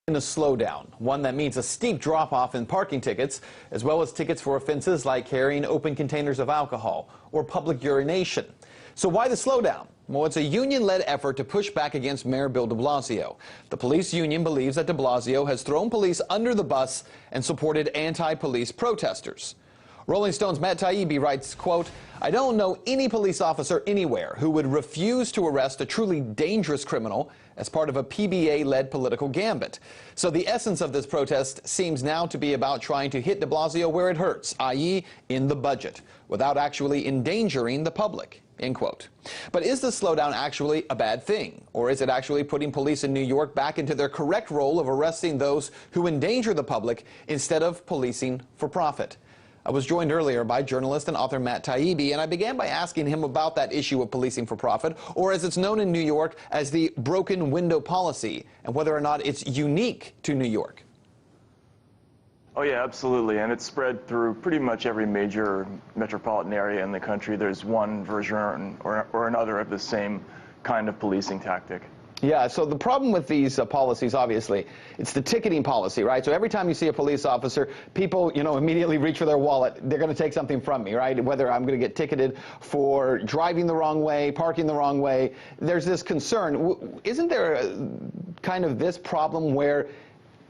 In a slowdown, one that means a steep drop-off in parking tickets, as well as tickets for offenses like carrying open containers of alcohol or public urination. So why the slowdown? Well, it's a union-led effort to push back against Mayor Bill de Blasio. The police union believes that de Blasio has thrown police under the bus and supported anti-police protesters. Rolling Stone's Matt Taibbi writes, quote, "I don't know any police officer anywhere who would refuse to arrest a truly dangerous criminal as part of a PBA-led political gambit." So the essence of this protest seems now to be about trying to hit de Blasio where it hurts, i.e. in the budget, without actually endangering the public, end quote. But is the slowdown actually a bad thing? Or is it actually putting police in New York back into their correct role of arresting those who endanger the public instead of policing for profit? I was joined earlier by journalist and author Matt Taibbi, and I began by asking him about that issue of policing for profit, or as it's known in New York as the broken window policy, and whether or not it's unique to New York. Oh yeah, absolutely, and it's spread through pretty much every major metropolitan area in the country. There's one version or another of the same kind of policing tactic. Yeah, so the problem with these policies, obviously, it's the ticketing policy, right? So every time you see a police officer, people, immediately reach for their wallet. They're going to take something from me, right? Whether I'm going to get ticketed for driving the wrong way, parking the wrong way. There's this concern. Isn't there kind of this problem where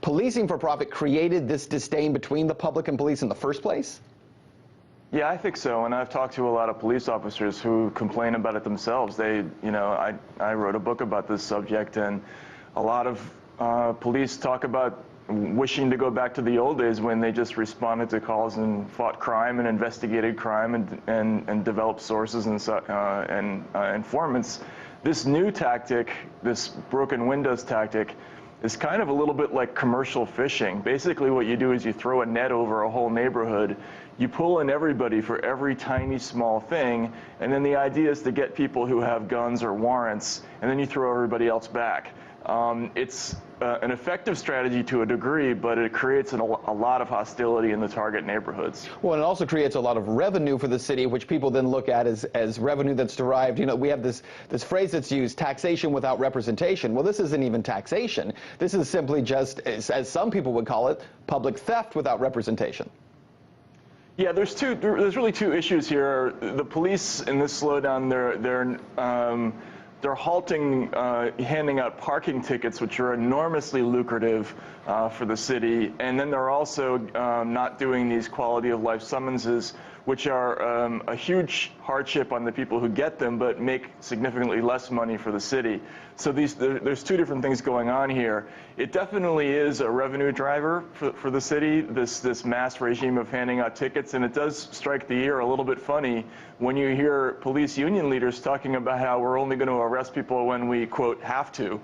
policing for profit created this disdain between the public and police in the first place? Yeah, I think so, and I've talked to a lot of police officers who complain about it themselves. I wrote a book about this subject, and a lot of police talk about wishing to go back to the old days when they just responded to calls and fought crime and investigated crime and developed sources and informants. This new tactic, this broken windows tactic, is kind of a little bit like commercial fishing. Basically what you do is you throw a net over a whole neighborhood, you pull in everybody for every tiny small thing, and then the idea is to get people who have guns or warrants, and then you throw everybody else back. It's an effective strategy to a degree, but it creates a lot of hostility in the target neighborhoods. Well, it also creates a lot of revenue for the city, which people then look at as revenue that's derived. We have this phrase that's used, taxation without representation. Well, this isn't even taxation. This is simply just, as some people would call it, public theft without representation. Yeah, there's really two issues here. The police in this slowdown, they're halting handing out parking tickets, which are enormously lucrative for the city, and then they're also not doing these quality of life summonses, which are a huge hardship on the people who get them, but make significantly less money for the city. So there's two different things going on here. It definitely is a revenue driver for the city, this mass regime of handing out tickets, and it does strike the ear a little bit funny when you hear police union leaders talking about how we're only going to arrest people when we, quote, have to.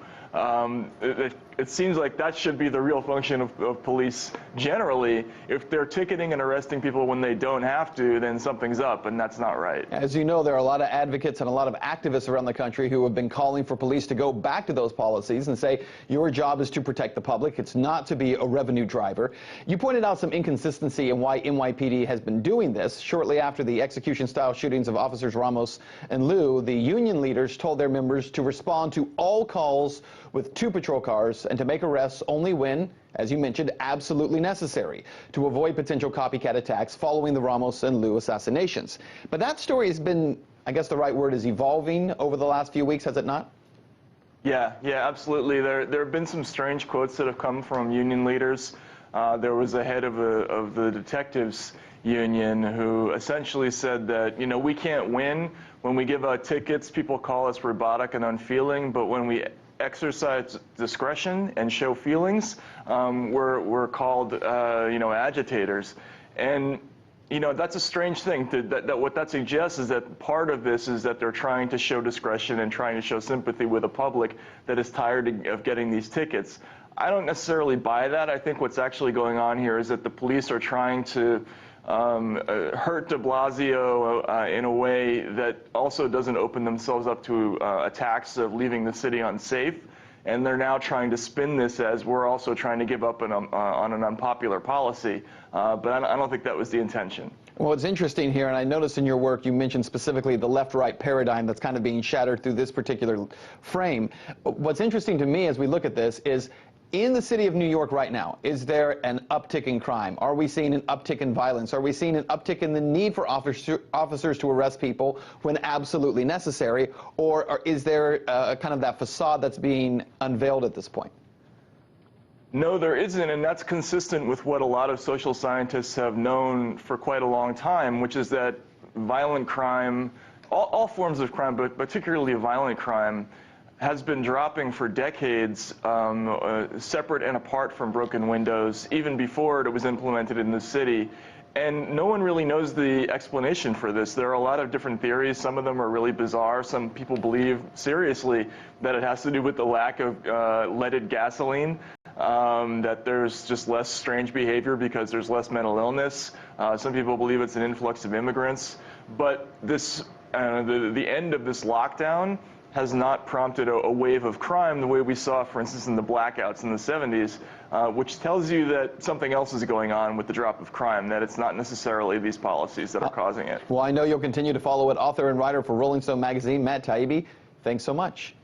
It seems like that should be the real function of police generally. If they're ticketing and arresting people when they don't have to, then something's up, and that's not right. As you know, there are a lot of advocates and a lot of activists around the country who have been calling for police to go back to those policies and say, your job is to protect the public. It's not to be a revenue driver. You pointed out some inconsistency in why NYPD has been doing this. Shortly after the execution-style shootings of officers Ramos and Liu, the union leaders told their members to respond to all calls with 2 patrol cars and to make arrests only when, as you mentioned, absolutely necessary to avoid potential copycat attacks following the Ramos and Liu assassinations. But that story has been, I guess the right word is evolving over the last few weeks, has it not? Yeah, absolutely. There have been some strange quotes that have come from union leaders. There was a head of the detectives union who essentially said that, we can't win. When we give out tickets, people call us robotic and unfeeling, but when we exercise discretion and show feelings, we're called, agitators. And, that's a strange thing. What that suggests is that part of this is that they're trying to show discretion and trying to show sympathy with a public that is tired of getting these tickets. I don't necessarily buy that. I think what's actually going on here is that the police are trying to hurt de Blasio in a way that also doesn't open themselves up to attacks of leaving the city unsafe. And they're now trying to spin this as we're also trying to give up on an unpopular policy. But I don't think that was the intention. Well, it's interesting here, and I noticed in your work you mentioned specifically the left-right paradigm that's kind of being shattered through this particular frame. What's interesting to me as we look at this is In the city of New York right now, is there an uptick in crime? Are we seeing an uptick in violence? Are we seeing an uptick in the need for officers to arrest people when absolutely necessary? Or is there kind of that facade that's being unveiled at this point? No, there isn't, and that's consistent with what a lot of social scientists have known for quite a long time, which is that violent crime, all forms of crime, but particularly violent crime, has been dropping for decades, separate and apart from broken windows, even before it was implemented in the city. And no one really knows the explanation for this. There are a lot of different theories. Some of them are really bizarre. Some people believe seriously that it has to do with the lack of leaded gasoline, that there's just less strange behavior because there's less mental illness. Some people believe it's an influx of immigrants. But this, the end of this lockdown has not prompted a wave of crime the way we saw, for instance, in the blackouts in the 70s, which tells you that something else is going on with the drop of crime, that it's not necessarily these policies that are causing it. Well, I know you'll continue to follow it. Author and writer for Rolling Stone magazine, Matt Taibbi, thanks so much.